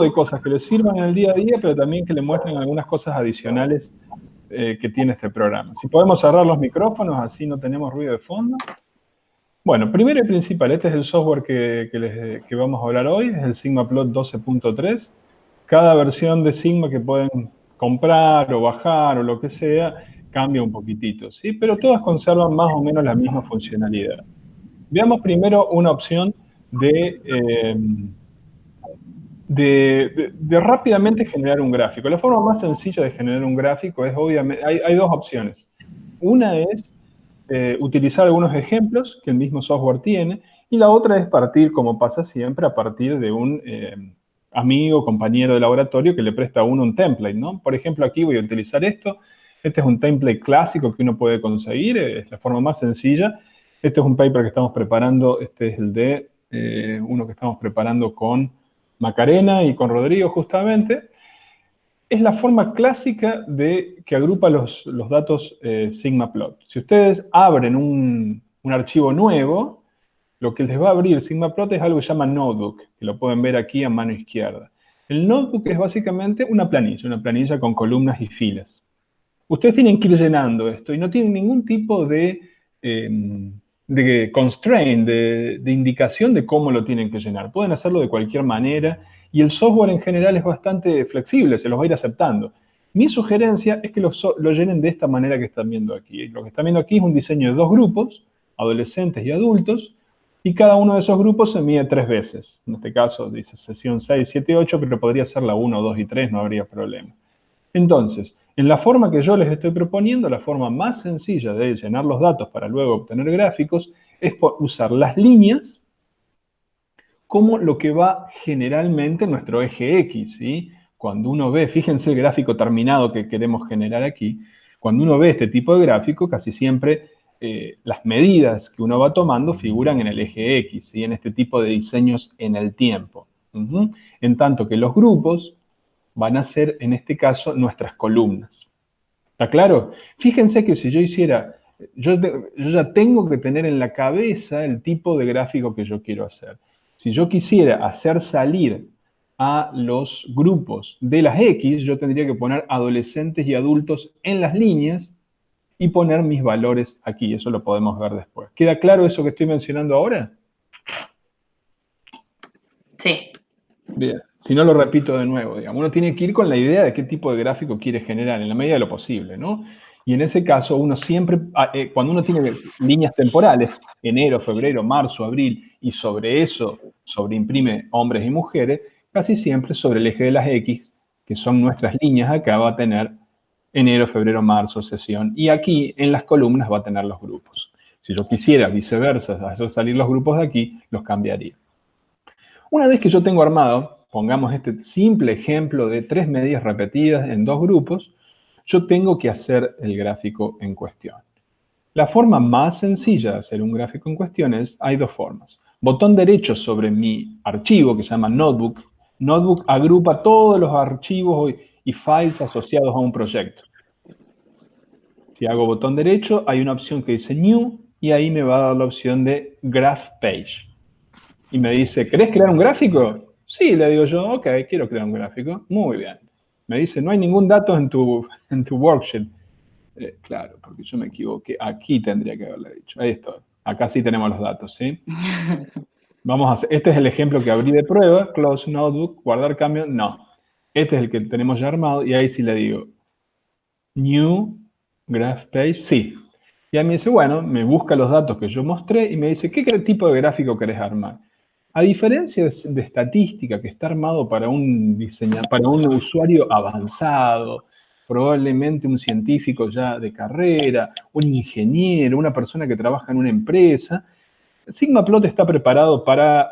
de cosas que les sirvan en el día a día, pero también que le muestren algunas cosas adicionales que tiene este programa. Si podemos cerrar los micrófonos, así no tenemos ruido de fondo. Bueno, primero y principal, este es el software que vamos a hablar hoy, es el SigmaPlot 12.3. Cada versión de Sigma que pueden comprar o bajar o lo que sea, cambia un poquitito, ¿sí? Pero todas conservan más o menos la misma funcionalidad. Veamos primero una opción de rápidamente generar un gráfico. La forma más sencilla de generar un gráfico es, obviamente, hay dos opciones. Una es utilizar algunos ejemplos que el mismo software tiene, y la otra es partir, como pasa siempre, a partir de un amigo, compañero de laboratorio que le presta a uno un template, ¿no? Por ejemplo, aquí voy a utilizar esto. Este es un template clásico que uno puede conseguir, es la forma más sencilla. Este es un paper que estamos preparando, este es el de uno que estamos preparando con Macarena y con Rodrigo justamente. Es la forma clásica que agrupa los datos SigmaPlot. Si ustedes abren un archivo nuevo, lo que les va a abrir SigmaPlot es algo que se llama Notebook, que lo pueden ver aquí a mano izquierda. El Notebook es básicamente una planilla con columnas y filas. Ustedes tienen que ir llenando esto y no tienen ningún tipo de constraint, de indicación de cómo lo tienen que llenar. Pueden hacerlo de cualquier manera y el software en general es bastante flexible, se los va a ir aceptando. Mi sugerencia es que lo llenen de esta manera que están viendo aquí. Lo que están viendo aquí es un diseño de dos grupos, adolescentes y adultos, y cada uno de esos grupos se mide 3 veces. En este caso dice sesión 6, 7, 8, pero podría ser la 1, 2 y 3, no habría problema. Entonces, en la forma que yo les estoy proponiendo, la forma más sencilla de llenar los datos para luego obtener gráficos, es usar las líneas como lo que va generalmente en nuestro eje X, ¿sí? Cuando uno ve, fíjense el gráfico terminado que queremos generar aquí, cuando uno ve este tipo de gráfico, casi siempre las medidas que uno va tomando figuran en el eje X, ¿sí? En este tipo de diseños en el tiempo. En tanto que los grupos van a ser, en este caso, nuestras columnas. ¿Está claro? Fíjense que si yo hiciera, yo ya tengo que tener en la cabeza el tipo de gráfico que yo quiero hacer. Si yo quisiera hacer salir a los grupos de las X, yo tendría que poner adolescentes y adultos en las líneas y poner mis valores aquí. Eso lo podemos ver después. ¿Queda claro eso que estoy mencionando ahora? Sí. Bien. Si no, lo repito de nuevo, digamos. Uno tiene que ir con la idea de qué tipo de gráfico quiere generar, en la medida de lo posible, ¿no? Y en ese caso, uno siempre, cuando uno tiene líneas temporales, enero, febrero, marzo, abril, y sobre eso sobreimprime hombres y mujeres, casi siempre sobre el eje de las X, que son nuestras líneas acá, va a tener enero, febrero, marzo, sesión, y aquí en las columnas va a tener los grupos. Si yo quisiera viceversa, hacer salir los grupos de aquí, los cambiaría. Una vez que yo tengo armado, pongamos este simple ejemplo de 3 medidas repetidas en 2 grupos, yo tengo que hacer el gráfico en cuestión. La forma más sencilla de hacer un gráfico en cuestión hay 2 formas. Botón derecho sobre mi archivo que se llama Notebook. Notebook agrupa todos los archivos y files asociados a un proyecto. Si hago botón derecho, hay una opción que dice New y ahí me va a dar la opción de Graph Page. Y me dice, ¿querés crear un gráfico? Sí, le digo yo, ok, quiero crear un gráfico. Muy bien. Me dice, no hay ningún dato en tu worksheet. Claro, porque yo me equivoqué. Aquí tendría que haberle dicho. Ahí estoy. Acá sí tenemos los datos, ¿sí? Vamos a hacer, este es el ejemplo que abrí de prueba. Close Notebook, guardar cambio. No. Este es el que tenemos ya armado. Y ahí sí le digo, New Graph Page. Sí. Y ahí me dice, bueno, me busca los datos que yo mostré y me dice, ¿qué tipo de gráfico querés armar? A diferencia de estadística que está armado para un usuario avanzado, probablemente un científico ya de carrera, un ingeniero, una persona que trabaja en una empresa, SigmaPlot está preparado para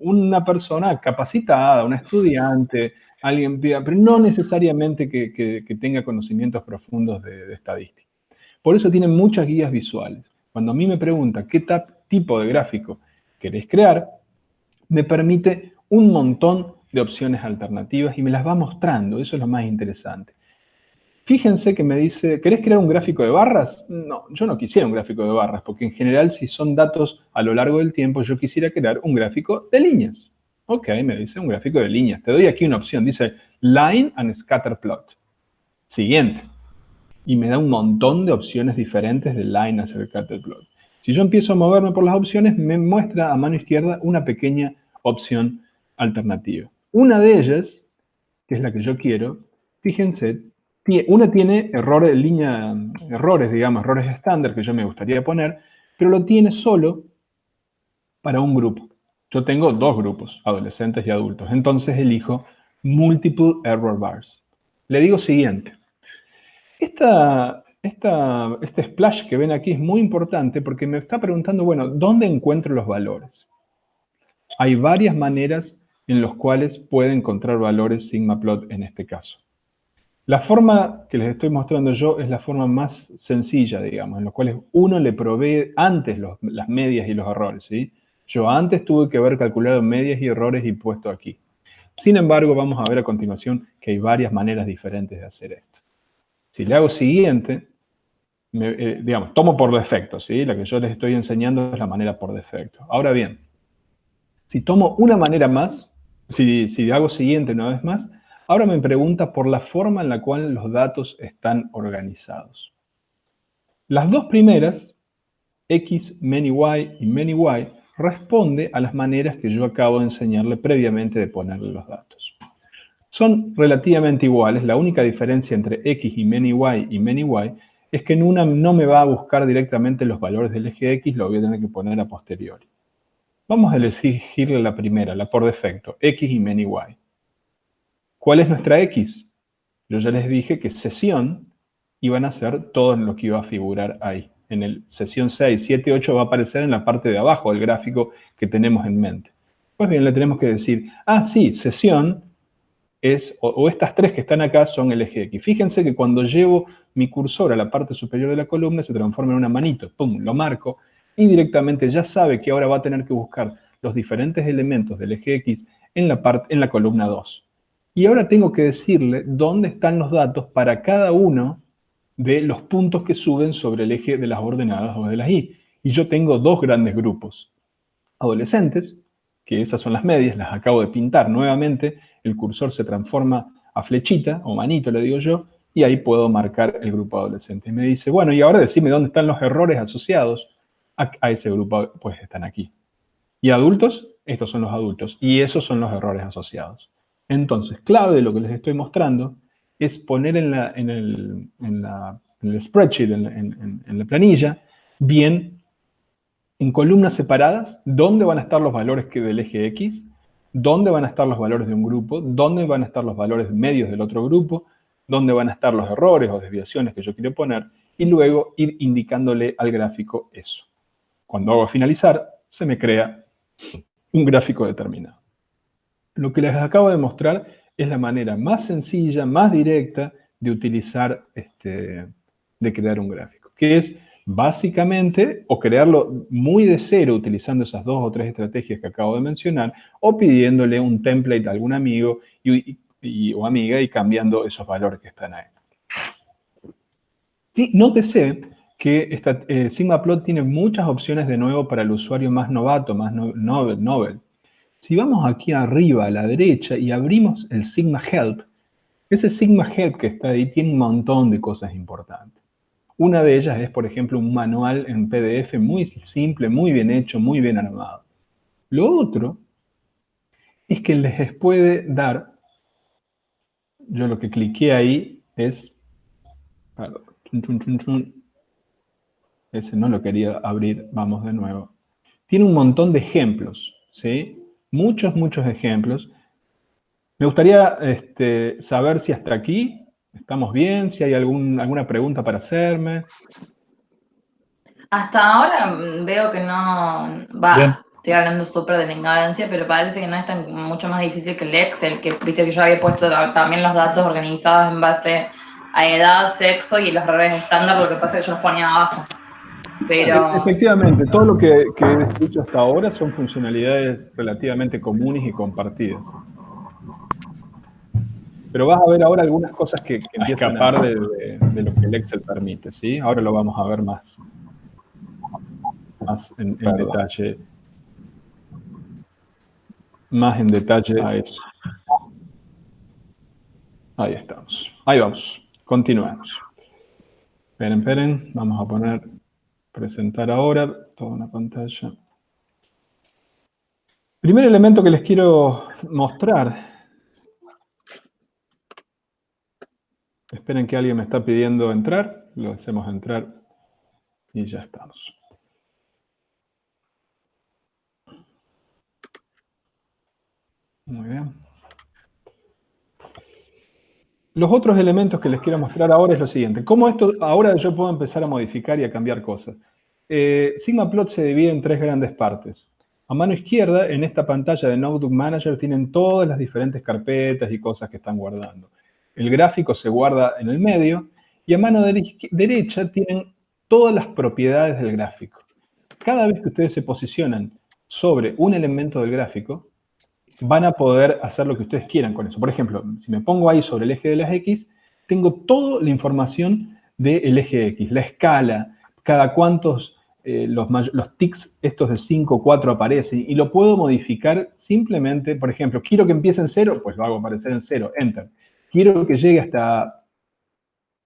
una persona capacitada, un estudiante, alguien, pero no necesariamente que tenga conocimientos profundos de estadística. Por eso tiene muchas guías visuales. Cuando a mí me pregunta qué tipo de gráfico querés crear, me permite un montón de opciones alternativas y me las va mostrando. Eso es lo más interesante. Fíjense que me dice, ¿querés crear un gráfico de barras? No, yo no quisiera un gráfico de barras, porque en general si son datos a lo largo del tiempo, yo quisiera crear un gráfico de líneas. Ok, me dice un gráfico de líneas. Te doy aquí una opción, dice Line and Scatter Plot. Siguiente. Y me da un montón de opciones diferentes de Line and Scatter Plot. Si yo empiezo a moverme por las opciones, me muestra a mano izquierda una pequeña opción alternativa. Una de ellas, que es la que yo quiero, fíjense, una tiene errores errores estándar que yo me gustaría poner, pero lo tiene solo para un grupo. Yo tengo dos grupos, adolescentes y adultos. Entonces elijo Multiple Error Bars. Le digo siguiente. Este splash que ven aquí es muy importante porque me está preguntando, bueno, ¿dónde encuentro los valores? Hay varias maneras en las cuales puede encontrar valores sigma plot en este caso. La forma que les estoy mostrando yo es la forma más sencilla, digamos, en la cual uno le provee antes las medias y los errores, ¿sí? Yo antes tuve que haber calculado medias y errores y puesto aquí. Sin embargo, vamos a ver a continuación que hay varias maneras diferentes de hacer esto. Si le hago siguiente, digamos, tomo por defecto, ¿sí? La que yo les estoy enseñando es la manera por defecto. Ahora bien, si tomo una manera más, si hago siguiente una vez más, ahora me pregunta por la forma en la cual los datos están organizados. Las dos primeras, X, many Y y many Y, responde a las maneras que yo acabo de enseñarle previamente de ponerle los datos. Son relativamente iguales, la única diferencia entre X y many Y es que en una no me va a buscar directamente los valores del eje X, lo voy a tener que poner a posteriori. Vamos a elegirle la primera, la por defecto, X y many Y. ¿Cuál es nuestra X? Yo ya les dije que sesión iban a ser todo lo que iba a figurar ahí. En el sesión 6, 7, 8 va a aparecer en la parte de abajo del gráfico que tenemos en mente. Pues bien, le tenemos que decir, sí, sesión es, o estas tres que están acá son el eje X. Fíjense que cuando llevo mi cursor a la parte superior de la columna se transforma en una manito, pum, lo marco, y directamente ya sabe que ahora va a tener que buscar los diferentes elementos del eje X en la columna 2. Y ahora tengo que decirle dónde están los datos para cada uno de los puntos que suben sobre el eje de las ordenadas o de las Y. Y yo tengo dos grandes grupos. Adolescentes, que esas son las medias, las acabo de pintar nuevamente, el cursor se transforma a flechita, o manito le digo yo, y ahí puedo marcar el grupo adolescente. Y me dice, bueno, y ahora decime dónde están los errores asociados a ese grupo, pues están aquí. Y adultos, estos son los adultos, y esos son los errores asociados. Entonces, clave de lo que les estoy mostrando es poner en el spreadsheet, en la planilla, bien en columnas separadas, dónde van a estar los valores del eje X, dónde van a estar los valores de un grupo, dónde van a estar los valores medios del otro grupo, dónde van a estar los errores o desviaciones que yo quiero poner, y luego ir indicándole al gráfico eso. Cuando hago finalizar, se me crea un gráfico determinado. Lo que les acabo de mostrar es la manera más sencilla, más directa de utilizar, de crear un gráfico, que es básicamente o crearlo muy de cero utilizando esas dos o tres estrategias que acabo de mencionar, o pidiéndole un template a algún amigo o amiga y cambiando esos valores que están ahí. Y nótese que SigmaPlot tiene muchas opciones de nuevo para el usuario más novato, más novel. Si vamos aquí arriba a la derecha y abrimos el Sigma Help, ese Sigma Help que está ahí tiene un montón de cosas importantes. Una de ellas es, por ejemplo, un manual en PDF muy simple, muy bien hecho, muy bien armado. Lo otro es que les puede dar, yo lo que cliqué ahí es, ese no lo quería abrir, vamos de nuevo. Tiene un montón de ejemplos, ¿sí? Muchos ejemplos. Me gustaría saber si hasta aquí estamos bien, si hay alguna pregunta para hacerme. Hasta ahora veo que no Bien. estoy hablando súper de la ignorancia, pero parece que no es mucho más difícil que el Excel, que viste que yo había puesto también los datos organizados en base a edad, sexo y los errores estándar, lo que pasa es que yo los ponía abajo. Pero Efectivamente, todo lo que he dicho hasta ahora son funcionalidades relativamente comunes y compartidas. Pero vas a ver ahora algunas cosas que empiezan a escapar de lo que el Excel permite, ¿sí? Ahora lo vamos a ver más en detalle. más en detalle a eso. Ahí estamos. Ahí vamos. Continuamos. Esperen. Vamos a poner presentar ahora toda una pantalla. Primer elemento que les quiero mostrar. Esperen que alguien me está pidiendo entrar. Lo hacemos entrar y ya estamos. Muy bien. Los otros elementos que les quiero mostrar ahora es lo siguiente. ¿Cómo esto ahora yo puedo empezar a modificar y a cambiar cosas? SigmaPlot se divide en 3 grandes partes. A mano izquierda, en esta pantalla de Notebook Manager, tienen todas las diferentes carpetas y cosas que están guardando. El gráfico se guarda en el medio y a mano derecha tienen todas las propiedades del gráfico. Cada vez que ustedes se posicionan sobre un elemento del gráfico, van a poder hacer lo que ustedes quieran con eso. Por ejemplo, si me pongo ahí sobre el eje de las X, tengo toda la información del eje X, la escala, cada cuántos los tics estos de 5 o 4 aparecen, y lo puedo modificar simplemente. Por ejemplo, quiero que empiece en 0, pues lo hago aparecer en 0, Enter. Quiero que llegue hasta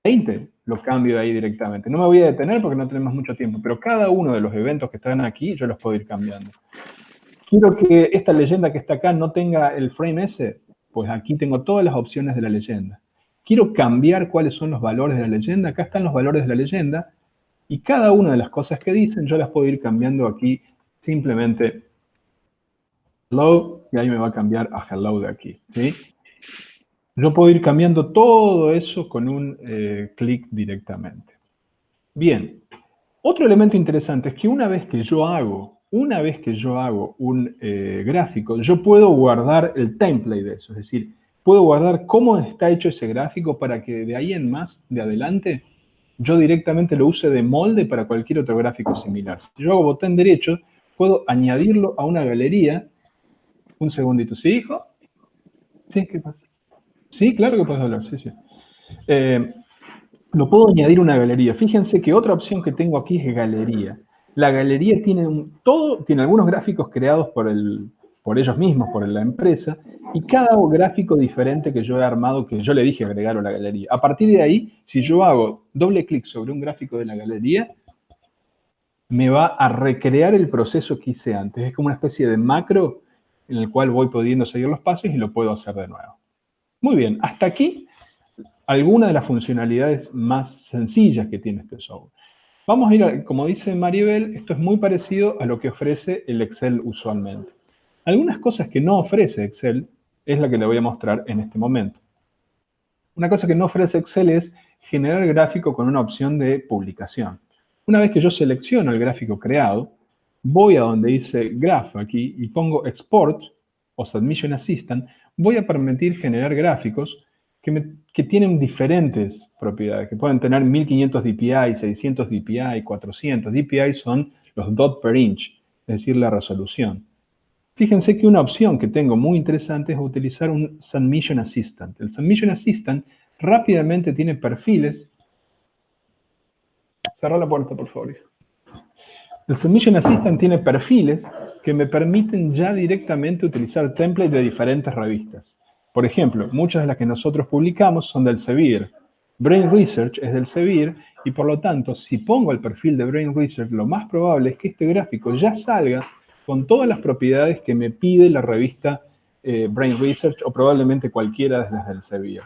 20, lo cambio de ahí directamente. No me voy a detener porque no tenemos mucho tiempo, pero cada uno de los eventos que están aquí, yo los puedo ir cambiando. Quiero que esta leyenda que está acá no tenga el frame S, pues aquí tengo todas las opciones de la leyenda. Quiero cambiar cuáles son los valores de la leyenda, acá están los valores de la leyenda, y cada una de las cosas que dicen yo las puedo ir cambiando aquí, simplemente hello, y ahí me va a cambiar a hello de aquí, ¿sí? Yo puedo ir cambiando todo eso con un clic directamente. Bien, otro elemento interesante es que una vez que yo hago un gráfico, yo puedo guardar el template de eso, es decir, puedo guardar cómo está hecho ese gráfico para que de ahí en más, de adelante, yo directamente lo use de molde para cualquier otro gráfico similar. Si yo hago botón derecho, puedo añadirlo a una galería. Un segundito, ¿sí, hijo? ¿Sí? ¿Qué pasa? Sí, claro que puedes hablar, sí. Lo puedo añadir a una galería. Fíjense que otra opción que tengo aquí es galería. La galería tiene tiene algunos gráficos creados por ellos mismos, por la empresa, y cada gráfico diferente que yo he armado, que yo le dije agregar a la galería. A partir de ahí, si yo hago doble clic sobre un gráfico de la galería, me va a recrear el proceso que hice antes. Es como una especie de macro en el cual voy pudiendo seguir los pasos y lo puedo hacer de nuevo. Muy bien, hasta aquí algunas de las funcionalidades más sencillas que tiene este software. Vamos a ir, como dice Maribel, esto es muy parecido a lo que ofrece el Excel usualmente. Algunas cosas que no ofrece Excel es la que le voy a mostrar en este momento. Una cosa que no ofrece Excel es generar gráfico con una opción de publicación. Una vez que yo selecciono el gráfico creado, voy a donde dice Graph aquí y pongo Export o Submission Assistant, voy a permitir generar gráficos que tienen diferentes propiedades, que pueden tener 1500 dpi, 600 dpi, 400. dpi son los dot per inch, es decir, la resolución. Fíjense que una opción que tengo muy interesante es utilizar un Submission Assistant. El Submission Assistant rápidamente tiene perfiles. Cerra la puerta, por favor. El Submission Assistant tiene perfiles que me permiten ya directamente utilizar templates de diferentes revistas. Por ejemplo, muchas de las que nosotros publicamos son del Elsevier. Brain Research es del Elsevier y por lo tanto, si pongo el perfil de Brain Research, lo más probable es que este gráfico ya salga con todas las propiedades que me pide la revista Brain Research o probablemente cualquiera de las del Elsevier.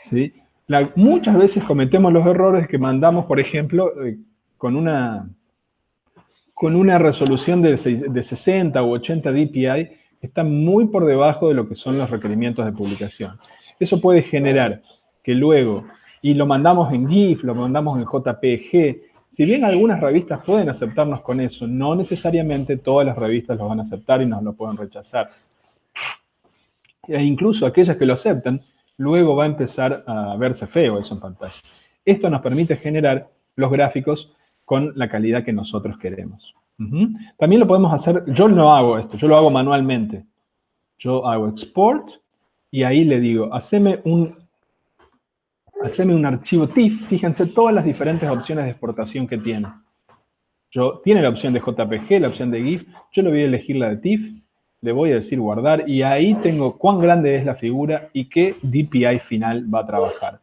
¿Sí? Muchas veces cometemos los errores que mandamos, por ejemplo, con una resolución de 60 u 80 dpi, está muy por debajo de lo que son los requerimientos de publicación. Eso puede generar que luego, y lo mandamos en GIF, lo mandamos en JPG, si bien algunas revistas pueden aceptarnos con eso, no necesariamente todas las revistas lo van a aceptar y nos lo pueden rechazar. E incluso aquellas que lo aceptan, luego va a empezar a verse feo eso en pantalla. Esto nos permite generar los gráficos con la calidad que nosotros queremos. También lo podemos hacer, yo no hago esto, yo lo hago manualmente. Yo hago export y ahí le digo, haceme un archivo TIFF. Fíjense todas las diferentes opciones de exportación que tiene. Tiene la opción de JPG, la opción de GIF, yo le voy a elegir la de TIFF le voy a decir guardar y ahí tengo cuán grande es la figura y qué DPI final va a trabajar.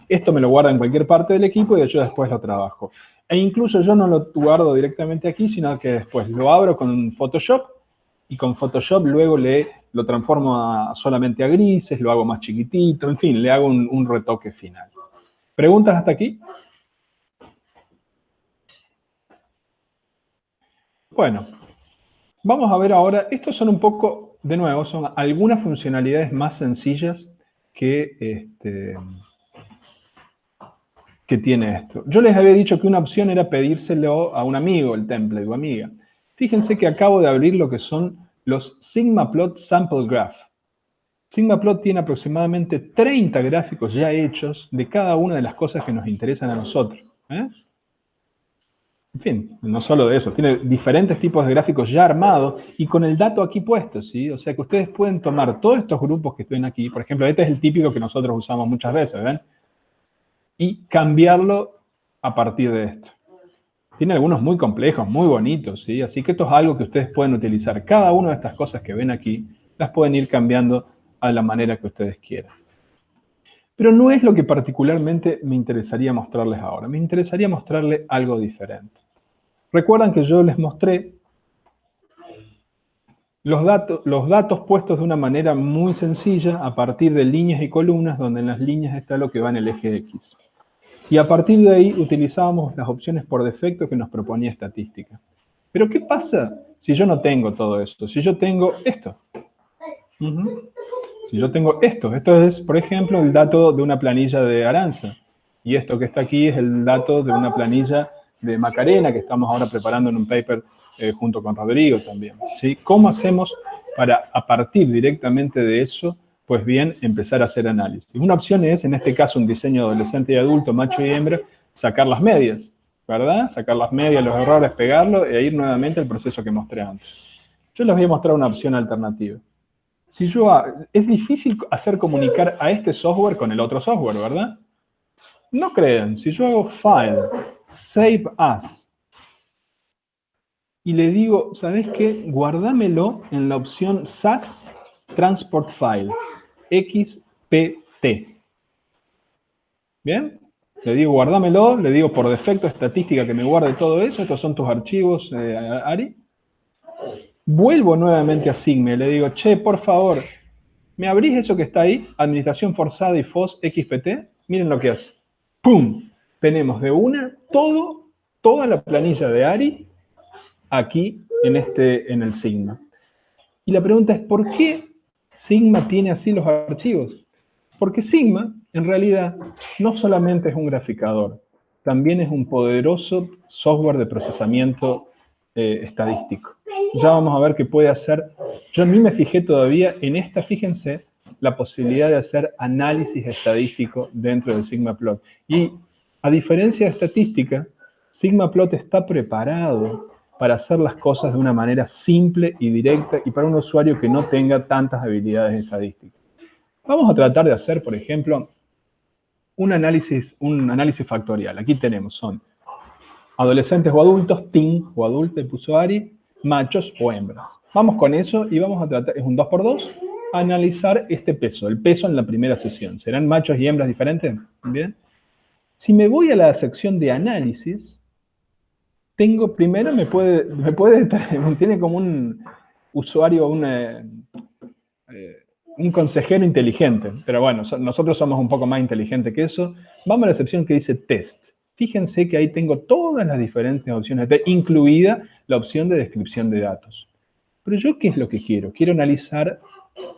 Esto me lo guarda en cualquier parte del equipo y yo después lo trabajo. E incluso yo no lo guardo directamente aquí, sino que después lo abro con Photoshop y con Photoshop luego lo transformo solamente a grises, lo hago más chiquitito, en fin, le hago un retoque final. ¿Preguntas hasta aquí? Bueno, vamos a ver ahora, estos son un poco, de nuevo, son algunas funcionalidades más sencillas que tiene esto. Yo les había dicho que una opción era pedírselo a un amigo, el template o amiga. Fíjense que acabo de abrir lo que son los SigmaPlot Sample Graph. SigmaPlot tiene aproximadamente 30 gráficos ya hechos de cada una de las cosas que nos interesan a nosotros. En fin, no solo de eso, tiene diferentes tipos de gráficos ya armados y con el dato aquí puesto, ¿sí? O sea que ustedes pueden tomar todos estos grupos que estén aquí, por ejemplo, este es el típico que nosotros usamos muchas veces, ¿ven? Y cambiarlo a partir de esto. Tiene algunos muy complejos, muy bonitos, ¿sí? Así que esto es algo que ustedes pueden utilizar. Cada una de estas cosas que ven aquí, las pueden ir cambiando a la manera que ustedes quieran. Pero no es lo que particularmente me interesaría mostrarles ahora. Me interesaría mostrarles algo diferente. Recuerdan que yo les mostré los datos puestos de una manera muy sencilla a partir de líneas y columnas, donde en las líneas está lo que va en el eje X. Y a partir de ahí utilizábamos las opciones por defecto que nos proponía estadística. Pero ¿qué pasa si yo no tengo todo esto? Si yo tengo esto. Si yo tengo esto es, por ejemplo, el dato de una planilla de Aranza. Y esto que está aquí es el dato de una planilla de Macarena, que estamos ahora preparando en un paper junto con Rodrigo también. ¿Sí? ¿Cómo hacemos para, a partir directamente de eso, pues bien, empezar a hacer análisis? Una opción es, en este caso, un diseño adolescente y adulto, macho y hembra, sacar las medias, ¿verdad? Sacar las medias, los errores, pegarlo e ir nuevamente al proceso que mostré antes. Yo les voy a mostrar una opción alternativa. Si es difícil hacer comunicar a este software con el otro software, ¿verdad? No crean, si yo hago File, Save As, y le digo, ¿sabes qué? Guárdamelo en la opción SAS Transport File, XPT. ¿Bien? Le digo, guárdamelo, le digo por defecto estadística que me guarde todo eso, estos son tus archivos, Ari. Vuelvo nuevamente a Sigma y le digo, che, por favor, ¿me abrís eso que está ahí? Administración forzada y FOS XPT. Miren lo que hace. ¡Pum! Tenemos de una toda la planilla de Ari aquí en el Sigma. Y la pregunta es, ¿por qué Sigma tiene así los archivos? Porque Sigma, en realidad, no solamente es un graficador, también es un poderoso software de procesamiento estadístico. Ya vamos a ver qué puede hacer. Yo ni me fijé todavía en esta, fíjense, la posibilidad de hacer análisis estadístico dentro del SigmaPlot. Y a diferencia de estadística, SigmaPlot está preparado para hacer las cosas de una manera simple y directa y para un usuario que no tenga tantas habilidades estadísticas. Vamos a tratar de hacer, por ejemplo, un análisis factorial. Aquí tenemos, son adolescentes o adultos, teen o adulto, y puso Ari, machos o hembras. Vamos con eso y vamos a tratar, es un 2x2, analizar este peso, el peso en la primera sesión. ¿Serán machos y hembras diferentes? Bien. Si me voy a la sección de análisis, tengo, primero tiene como un usuario, un consejero inteligente, pero bueno, nosotros somos un poco más inteligentes que eso. Vamos a la sección que dice test. Fíjense que ahí tengo todas las diferentes opciones, incluida la opción de descripción de datos. Pero yo, ¿qué es lo que quiero? Quiero analizar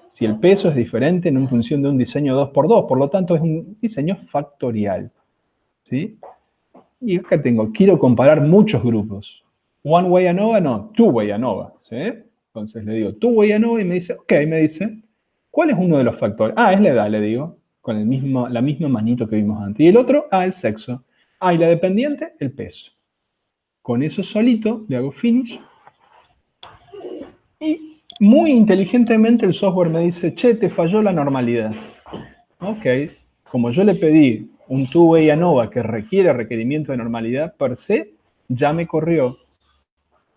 si el peso es diferente en función de un diseño 2x2, por lo tanto es un diseño factorial. ¿Sí? Y acá quiero comparar muchos grupos. One way ANOVA, no, two way ANOVA. ¿Sí? Entonces le digo two way ANOVA y me dice, ok, me dice, ¿cuál es uno de los factores? Ah, es la edad, le digo, con la misma manito que vimos antes. Y el otro, el sexo. Y la dependiente, el peso. Con eso solito le hago finish. Y muy inteligentemente el software me dice, che, te falló la normalidad. Ok, como yo le pedí un two-way ANOVA que requiere requerimiento de normalidad per se, ya me corrió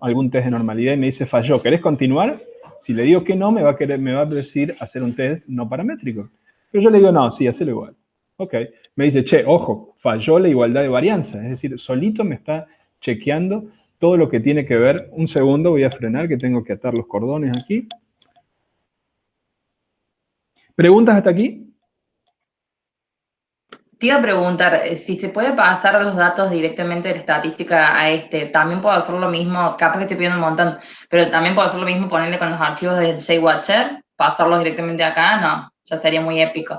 algún test de normalidad y me dice, falló. ¿Querés continuar? Si le digo que no, me va a decir hacer un test no paramétrico. Pero yo le digo, no, sí, hacelo igual. Ok. Me dice, che, ojo, falló la igualdad de varianza. Es decir, solito me está chequeando todo lo que tiene que ver. Un segundo, voy a frenar, que tengo que atar los cordones aquí. ¿Preguntas hasta aquí? Te iba a preguntar, si se puede pasar los datos directamente de la estadística a este, también puedo hacer lo mismo, capaz que estoy pidiendo un montón, pero también puedo hacer lo mismo, ponerle con los archivos de JWatcher, pasarlos directamente acá, no, ya sería muy épico.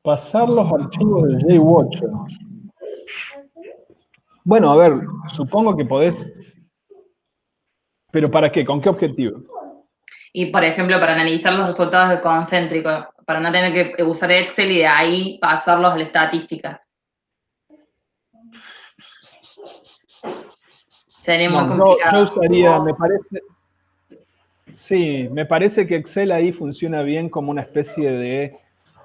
Pasar los archivos de JWatcher. Bueno, a ver, supongo que podés. ¿Pero para qué? ¿Con qué objetivo? Y, por ejemplo, para analizar los resultados de concéntrico, para no tener que usar Excel y de ahí pasarlos a la estadística. Sería muy No, complicado. yo usaría, me parece. Sí, me parece que Excel ahí funciona bien como una especie de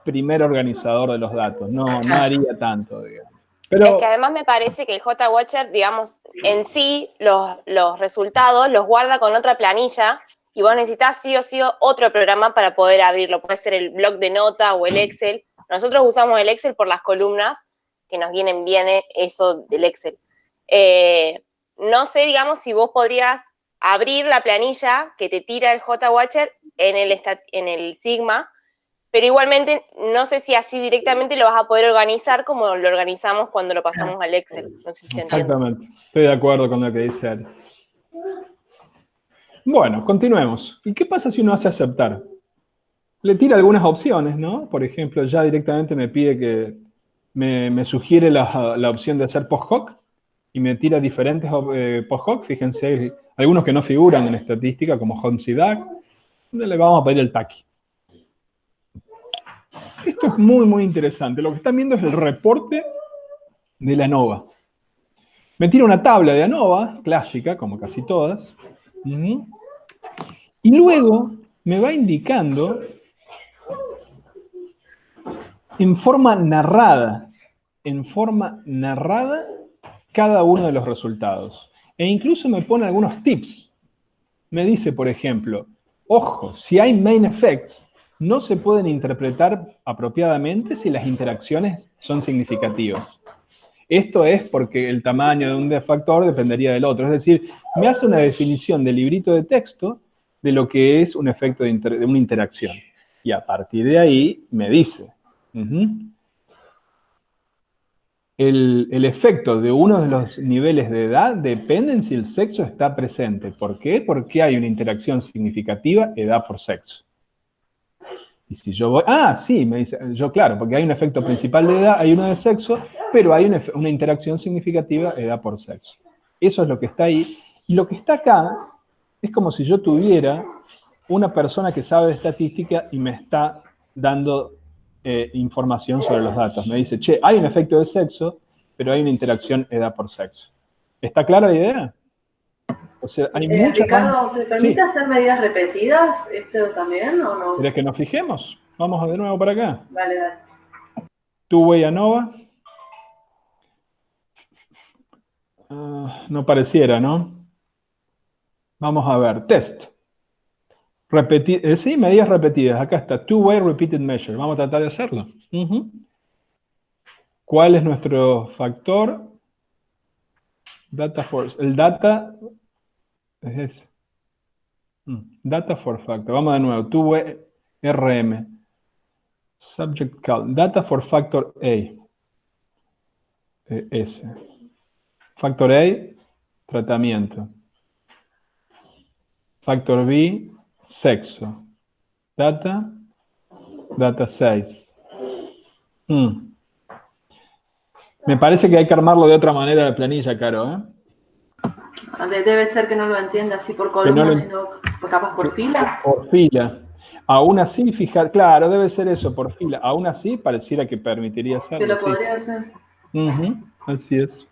primer organizador de los datos. No, no haría tanto, digamos. Pero, Es que además me parece que el JWatcher, digamos, en sí, los resultados los guarda con otra planilla y vos necesitas sí o sí otro programa para poder abrirlo. Puede ser el bloc de nota o el Excel. Nosotros usamos el Excel por las columnas, que nos vienen bien eso del Excel. No sé, digamos, si vos podrías abrir la planilla que te tira el JWatcher en el Sigma, pero igualmente no sé si así directamente lo vas a poder organizar como lo organizamos cuando lo pasamos al Excel. No sé si se entiende. exactamente, estoy de acuerdo con lo que dice Ari. Bueno, continuemos. ¿Y qué pasa si uno hace aceptar? Le tira algunas opciones, ¿no? Por ejemplo, ya directamente me pide que me sugiere la opción de hacer post-hoc y me tira diferentes post-hoc. Fíjense, hay algunos que no figuran en estadística, como Holmes y DAC, donde le vamos a pedir el TACI. Esto es muy, muy interesante. Lo que están viendo es el reporte de la ANOVA. Me tira una tabla de ANOVA, clásica, como casi todas. Y luego me va indicando en forma narrada, cada uno de los resultados. E incluso me pone algunos tips. Me dice, por ejemplo, ojo, si hay main effects, no se pueden interpretar apropiadamente si las interacciones son significativas. Esto es porque el tamaño de un factor dependería del otro. Es decir, me hace una definición del librito de texto de lo que es un efecto de una interacción. Y a partir de ahí me dice, el efecto de uno de los niveles de edad depende en si el sexo está presente. ¿Por qué? Porque hay una interacción significativa edad por sexo. Y si yo voy, sí, me dice, yo claro, porque hay un efecto principal de edad, hay uno de sexo, pero hay una interacción significativa edad por sexo. Eso es lo que está ahí. Y lo que está acá es como si yo tuviera una persona que sabe de estadística y me está dando información sobre los datos. Me dice, che, hay un efecto de sexo, pero hay una interacción edad por sexo. ¿Está clara la idea? O sea, hay muchas Ricardo, ¿te permite hacer medidas repetidas esto también o no? ¿Querés que nos fijemos? Vamos de nuevo para acá. Dale. Two-way ANOVA. No pareciera, ¿no? Vamos a ver, test. Sí, medidas repetidas. Acá está, two-way repeated measure. Vamos a tratar de hacerlo. ¿Cuál es nuestro factor? Data force. El data es ese. Data for factor. Vamos de nuevo. Two-way RM. Subject count. Data for factor A. S. Factor A, tratamiento. Factor B, sexo. Data 6. Me parece que hay que armarlo de otra manera la planilla, Caro, Debe ser que no lo entienda así por columna, sino capaz por fila. Por fila. Aún así, fijar, claro, debe ser eso, por fila. Aún así, pareciera que permitiría hacerlo. Que lo podría hacer. Así es.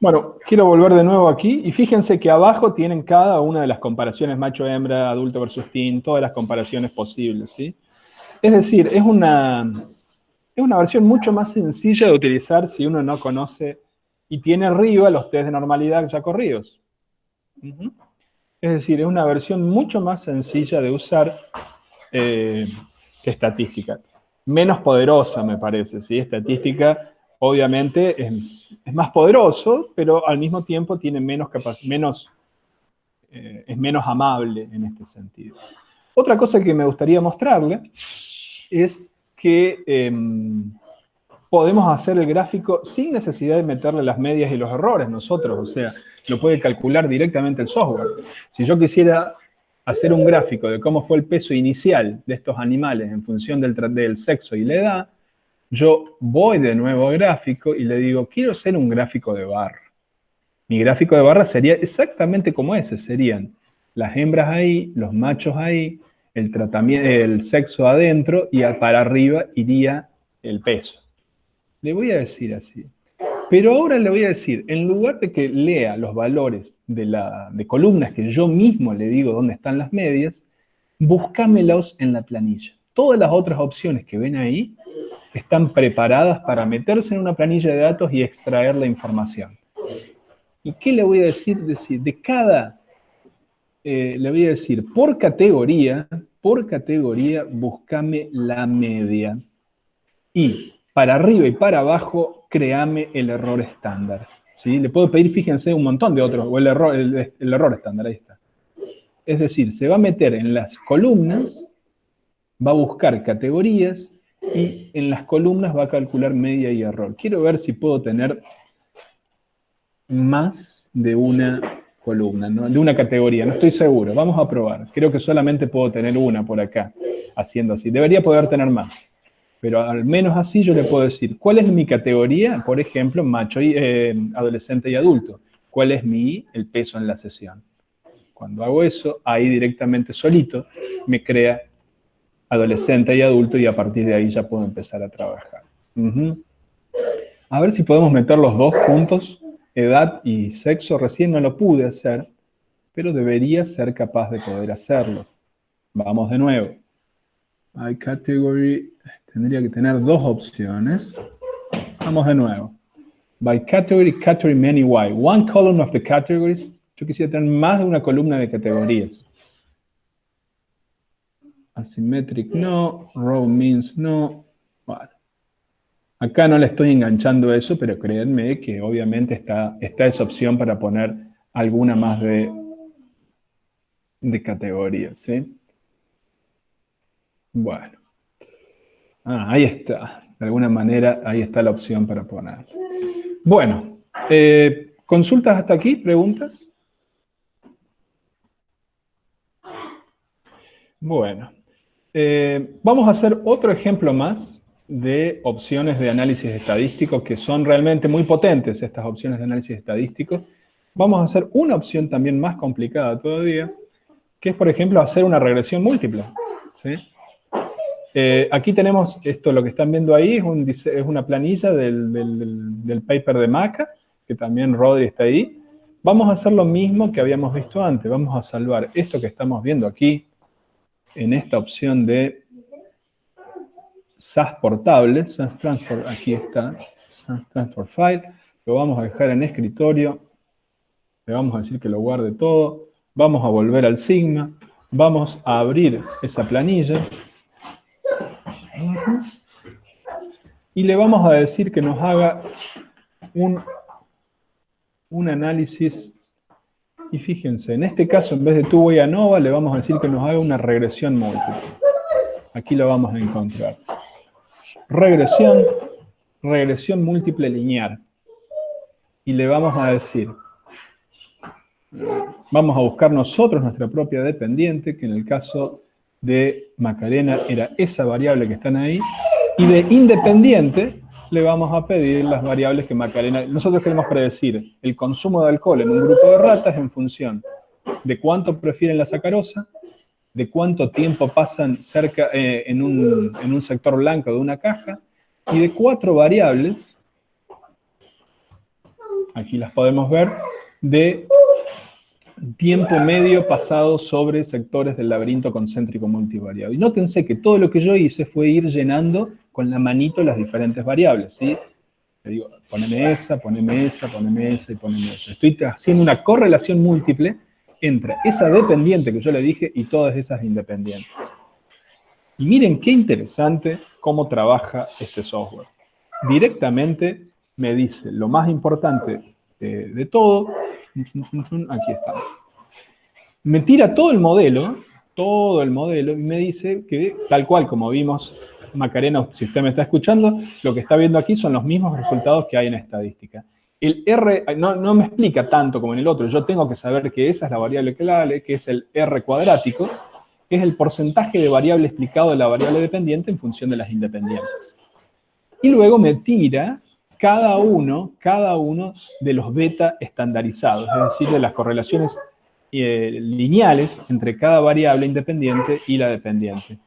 Bueno, quiero volver de nuevo aquí, y fíjense que abajo tienen cada una de las comparaciones macho-hembra, adulto versus teen, todas las comparaciones posibles, ¿sí? Es decir, es una versión mucho más sencilla de utilizar si uno no conoce y tiene arriba los test de normalidad ya corridos. Es decir, es una versión mucho más sencilla de usar que estadística. Menos poderosa, me parece, ¿sí? Estadística, obviamente, es más poderoso, pero al mismo tiempo tiene menos es menos amable en este sentido. Otra cosa que me gustaría mostrarle es que podemos hacer el gráfico sin necesidad de meterle las medias y los errores nosotros, o sea, lo puede calcular directamente el software. Si yo quisiera hacer un gráfico de cómo fue el peso inicial de estos animales en función del sexo y la edad, yo voy de nuevo al gráfico y le digo, quiero hacer un gráfico de barra. Mi gráfico de barra sería exactamente como ese, serían las hembras ahí, los machos ahí, el sexo adentro y para arriba iría el peso. Le voy a decir así. Pero ahora le voy a decir, en lugar de que lea los valores de columnas que yo mismo le digo dónde están las medias, búscamelos en la planilla. Todas las otras opciones que ven ahí están preparadas para meterse en una planilla de datos y extraer la información. ¿Y qué le voy a decir? De cada, le voy a decir, por categoría, búscame la media. Y para arriba y para abajo, créame el error estándar. ¿Sí? Le puedo pedir, fíjense, un montón de otros, o el error estándar, ahí está. Es decir, se va a meter en las columnas, va a buscar categorías, y en las columnas va a calcular media y error. Quiero ver si puedo tener más de una columna, ¿no? De una categoría, no estoy seguro. Vamos a probar. Creo que solamente puedo tener una por acá, haciendo así. Debería poder tener más. Pero al menos así yo le puedo decir, ¿cuál es mi categoría? Por ejemplo, macho, adolescente y adulto. ¿Cuál es el peso en la sesión? Cuando hago eso, ahí directamente solito me crea adolescente y adulto y a partir de ahí ya puedo empezar a trabajar. A ver si podemos meter los dos juntos, edad y sexo. Recién no lo pude hacer, pero debería ser capaz de poder hacerlo. Vamos de nuevo. By category, tendría que tener dos opciones. Vamos de nuevo. By category, category many why. One column of the categories. Yo quisiera tener más de una columna de categorías. Asymmetric no, row means no. Bueno. Acá no le estoy enganchando eso, pero créanme que obviamente está esa opción para poner alguna más de categorías, ¿sí? Bueno. Ahí está. De alguna manera, ahí está la opción para poner. Bueno. ¿Consultas hasta aquí? ¿Preguntas? Bueno. Vamos a hacer otro ejemplo más de opciones de análisis estadístico que son realmente muy potentes, estas opciones de análisis estadístico. Vamos a hacer una opción también más complicada todavía, que es, por ejemplo, hacer una regresión múltiple, ¿sí? Aquí tenemos esto, lo que están viendo ahí, es una planilla del paper de Maca, que también Rodri está ahí. Vamos a hacer lo mismo que habíamos visto antes. Vamos a salvar esto que estamos viendo aquí, en esta opción de SAS portable, SAS Transfer, aquí está, SAS Transfer File, lo vamos a dejar en escritorio, le vamos a decir que lo guarde todo, vamos a volver al Sigma, vamos a abrir esa planilla, y le vamos a decir que nos haga un análisis, y fíjense, en este caso, en vez de two way ANOVA, le vamos a decir que nos haga una regresión múltiple. Aquí lo vamos a encontrar. Regresión múltiple lineal. Y le vamos a decir, vamos a buscar nosotros nuestra propia dependiente, que en el caso de Macarena era esa variable que están ahí, y de independiente le vamos a pedir las variables que Macarena... Nosotros queremos predecir el consumo de alcohol en un grupo de ratas en función de cuánto prefieren la sacarosa, de cuánto tiempo pasan cerca en un sector blanco de una caja, y de 4 variables, aquí las podemos ver, de tiempo medio pasado sobre sectores del laberinto concéntrico multivariado. Y nótense que todo lo que yo hice fue ir llenando con la manito las diferentes variables, ¿sí? Le digo, poneme esa y poneme esa. Estoy haciendo una correlación múltiple entra esa dependiente que yo le dije y todas esas independientes. Y miren qué interesante cómo trabaja este software. Directamente me dice lo más importante de todo. Aquí está. Me tira todo el modelo, y me dice que, tal cual como vimos, Macarena, si usted me está escuchando, lo que está viendo aquí son los mismos resultados que hay en estadística. El R no me explica tanto como en el otro, yo tengo que saber que esa es la variable clave, que es el R cuadrático, que es el porcentaje de variable explicado de la variable dependiente en función de las independientes. Y luego me tira cada uno de los beta estandarizados, es decir, de las correlaciones lineales entre cada variable independiente y la dependiente.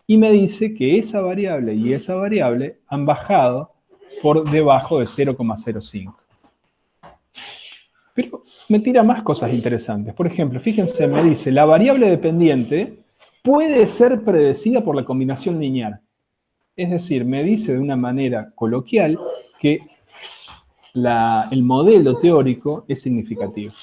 Y me dice que esa variable y esa variable han bajado por debajo de 0,05. Pero me tira más cosas interesantes. Por ejemplo, fíjense, me dice, la variable dependiente puede ser predecida por la combinación lineal. Es decir, me dice de una manera coloquial que el modelo teórico es significativo.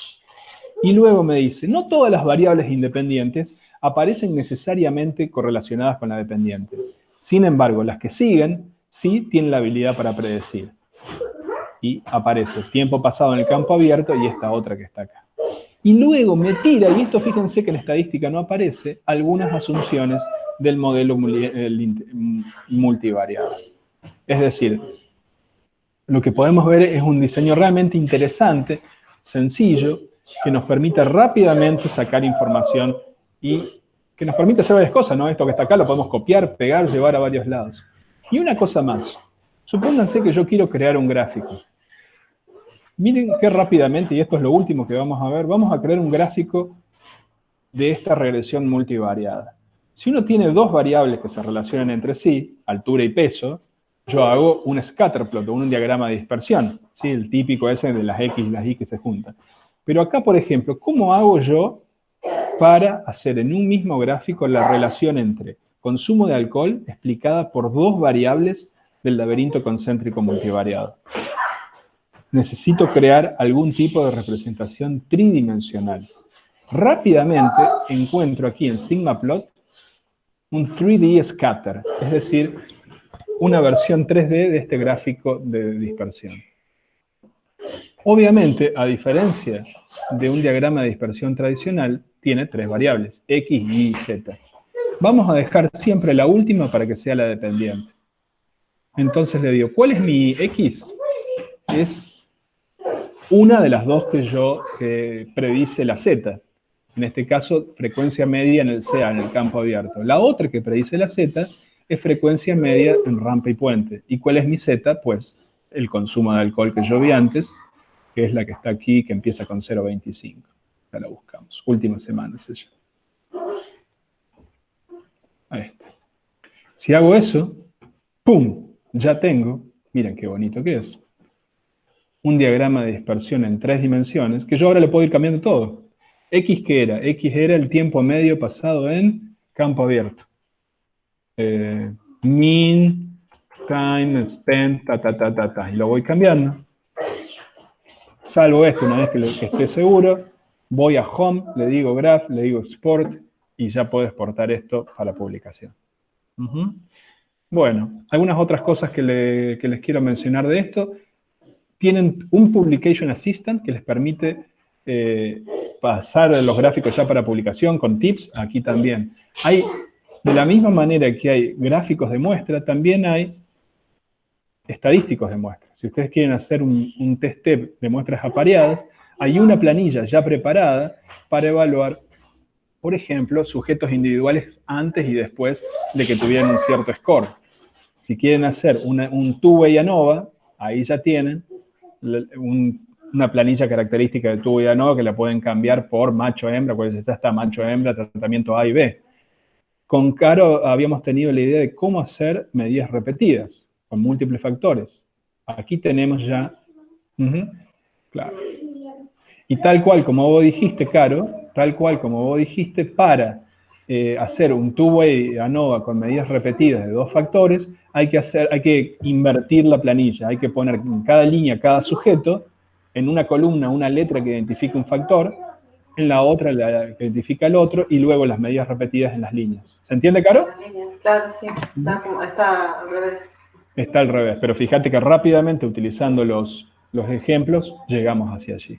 Y luego me dice, no todas las variables independientes aparecen necesariamente correlacionadas con la dependiente. Sin embargo, las que siguen sí tienen la habilidad para predecir. Y aparece tiempo pasado en el campo abierto y esta otra que está acá. Y luego me tira, y esto fíjense que en estadística no aparece, algunas asunciones del modelo multivariable. Es decir, lo que podemos ver es un diseño realmente interesante, sencillo, que nos permite rápidamente sacar información y que nos permite hacer varias cosas, ¿no? Esto que está acá lo podemos copiar, pegar, llevar a varios lados. Y una cosa más. Supónganse que yo quiero crear un gráfico. Miren qué rápidamente, y esto es lo último que vamos a ver, vamos a crear un gráfico de esta regresión multivariada. Si uno tiene dos variables que se relacionan entre sí, altura y peso, yo hago un scatterplot o un diagrama de dispersión, ¿sí? El típico ese de las X y las Y que se juntan. Pero acá, por ejemplo, ¿cómo hago yo para hacer en un mismo gráfico la relación entre consumo de alcohol explicada por dos variables del laberinto concéntrico multivariado? Necesito crear algún tipo de representación tridimensional. Rápidamente encuentro aquí en SigmaPlot un 3D scatter, es decir, una versión 3D de este gráfico de dispersión. Obviamente, a diferencia de un diagrama de dispersión tradicional, tiene tres variables, X, Y y Z. Vamos a dejar siempre la última para que sea la dependiente. Entonces le digo, ¿cuál es mi X? Es una de las dos que yo predice la Z. En este caso, frecuencia media en el CA, en el campo abierto. La otra que predice la Z es frecuencia media en rampa y puente. ¿Y cuál es mi Z? Pues el consumo de alcohol que yo vi antes, que es la que está aquí, que empieza con 0,25. Ya la buscamos. Última semana se llama. Ahí está. Si hago eso, ¡pum! Ya tengo, miren qué bonito que es, un diagrama de dispersión en 3 dimensiones, que yo ahora le puedo ir cambiando todo. X, ¿qué era? X era el tiempo medio pasado en campo abierto. Mean, time, spent, y lo voy cambiando. Salvo esto, una vez que esté seguro, voy a Home, le digo Graph, le digo Export, y ya puedo exportar esto para publicación. Bueno, algunas otras cosas que les quiero mencionar de esto. Tienen un Publication Assistant que les permite pasar los gráficos ya para publicación con tips. Aquí también. De la misma manera que hay gráficos de muestra, también hay estadísticos de muestra. Si ustedes quieren hacer un test de muestras apareadas, hay una planilla ya preparada para evaluar, por ejemplo, sujetos individuales antes y después de que tuvieran un cierto score. Si quieren hacer un two-way ANOVA, ahí ya tienen una planilla característica de two-way ANOVA que la pueden cambiar por macho-hembra, pues ya está macho-hembra, tratamiento A y B. Con Caro habíamos tenido la idea de cómo hacer medidas repetidas, con múltiples factores. Aquí tenemos ya, claro. Y tal cual como vos dijiste, Caro, tal cual como vos dijiste, para hacer un two-way ANOVA con medidas repetidas de 2 factores, hay que invertir la planilla, hay que poner en cada línea, cada sujeto, en una columna, una letra que identifique un factor, en la otra la que identifica el otro, y luego las medidas repetidas en las líneas. ¿Se entiende, Caro? Claro, sí. Está al revés. Está al revés, pero fíjate que rápidamente, utilizando los ejemplos, llegamos hacia allí.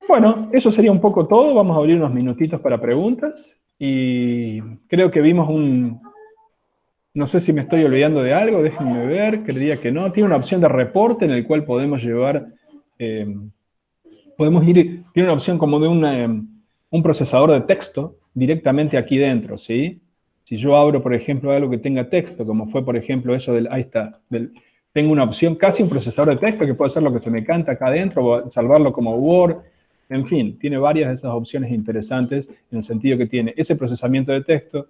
Bueno, eso sería un poco todo. Vamos a abrir unos minutitos para preguntas. Y creo que vimos no sé si me estoy olvidando de algo, déjenme ver, creería que no. Tiene una opción de reporte en el cual podemos llevar, tiene una opción como de un procesador de texto directamente aquí dentro, ¿sí? Si yo abro, por ejemplo, algo que tenga texto, como fue, por ejemplo, eso ahí está, tengo una opción, casi un procesador de texto que puede hacer lo que se me canta acá adentro, o salvarlo como Word, en fin, tiene varias de esas opciones interesantes en el sentido que tiene ese procesamiento de texto,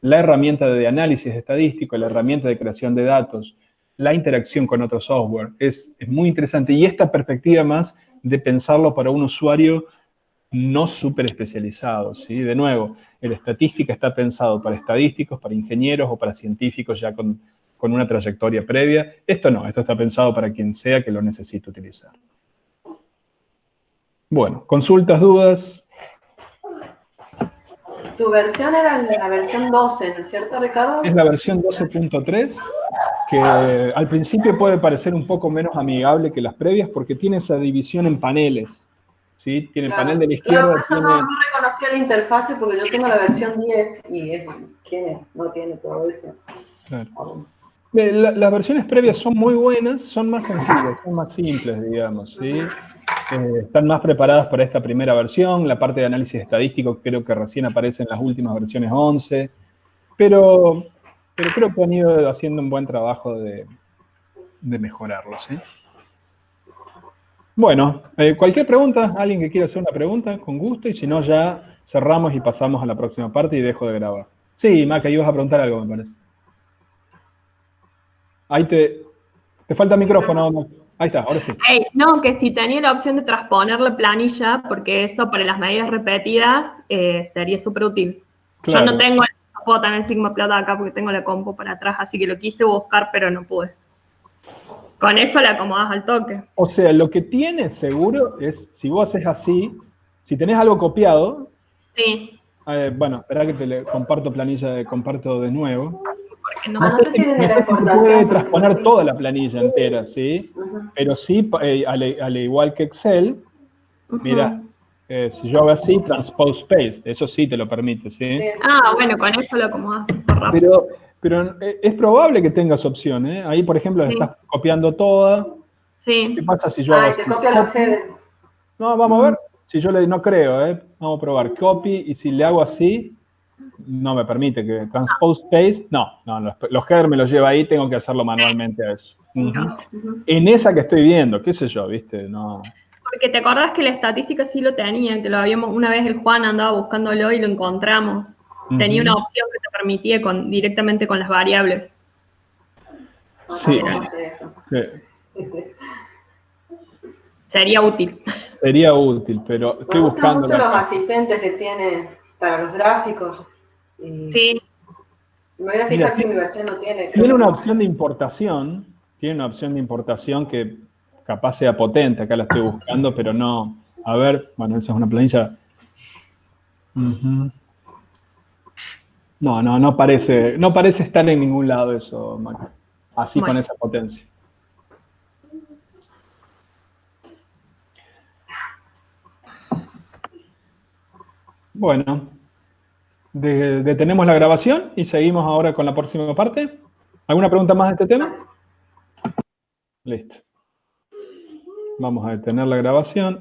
la herramienta de análisis estadístico, la herramienta de creación de datos, la interacción con otro software. Es muy interesante. Y esta perspectiva más de pensarlo para un usuario no súper especializado, ¿sí? De nuevo, el estadística está pensado para estadísticos, para ingenieros o para científicos ya con una trayectoria previa. Esto no, esto está pensado para quien sea que lo necesite utilizar. Bueno, consultas, dudas. Tu versión era la versión 12, ¿no es cierto, Ricardo? Es la versión 12.3, que al principio puede parecer un poco menos amigable que las previas porque tiene esa división en paneles. ¿Sí? Tiene el panel de la izquierda. Claro, por eso no reconocía la interfase porque yo tengo la versión 10 y no tiene todo eso. Claro. Las versiones previas son muy buenas, son más sencillas, son más simples, digamos, ¿sí? Están más preparadas para esta primera versión. La parte de análisis estadístico creo que recién aparece en las últimas versiones 11, pero creo que han ido haciendo un buen trabajo de mejorarlo, ¿sí? Bueno, cualquier pregunta, alguien que quiera hacer una pregunta, con gusto, y si no ya cerramos y pasamos a la próxima parte y dejo de grabar. Sí, Maca, ibas a preguntar algo, me parece. Ahí te falta micrófono. Ahí está, ahora sí. No, que si tenía la opción de transponer la planilla, porque eso para las medidas repetidas sería súper útil. Claro. Yo no puedo tener Sigma Plot acá porque tengo la compu para atrás, así que lo quise buscar, pero no pude. Con eso le acomodas al toque. O sea, lo que tiene seguro es, si vos haces así, si tenés algo copiado. Sí. Bueno, espera que te comparto planilla, comparto de nuevo. No sé si puede transponer toda la planilla entera, ¿sí? Pero sí, al igual que Excel, mira, si yo hago así, transpose paste, eso sí te lo permite, ¿sí? Bueno, con eso lo acomodas rápido. Pero es probable que tengas opción, ¿eh? Ahí, por ejemplo, estás copiando toda. Sí. ¿Qué pasa si yo hago te copia los headers. No, vamos a ver. Si yo no creo, ¿eh? Vamos a probar copy, y si le hago así, no me permite que transpose paste. No, los headers me los lleva ahí, tengo que hacerlo manualmente a eso. En esa que estoy viendo, qué sé yo, ¿viste? No. Porque te acordás que la estadística sí lo tenía, que lo habíamos, una vez el Juan andaba buscándolo y lo encontramos. Tenía una opción que te permitía directamente con las variables. Sí. Sería útil. Sería útil, pero estoy buscando. Me gustan mucho los asistentes que tiene para los gráficos. Sí. Me voy a fijar si mi versión no tiene. Tiene una opción de importación. Tiene una opción de importación que capaz sea potente. Acá la estoy buscando, pero no. A ver, bueno, esa es una planilla. No parece estar en ningún lado eso, Maca. Así con esa potencia. Bueno, detenemos la grabación y seguimos ahora con la próxima parte. ¿Alguna pregunta más de este tema? Listo. Vamos a detener la grabación.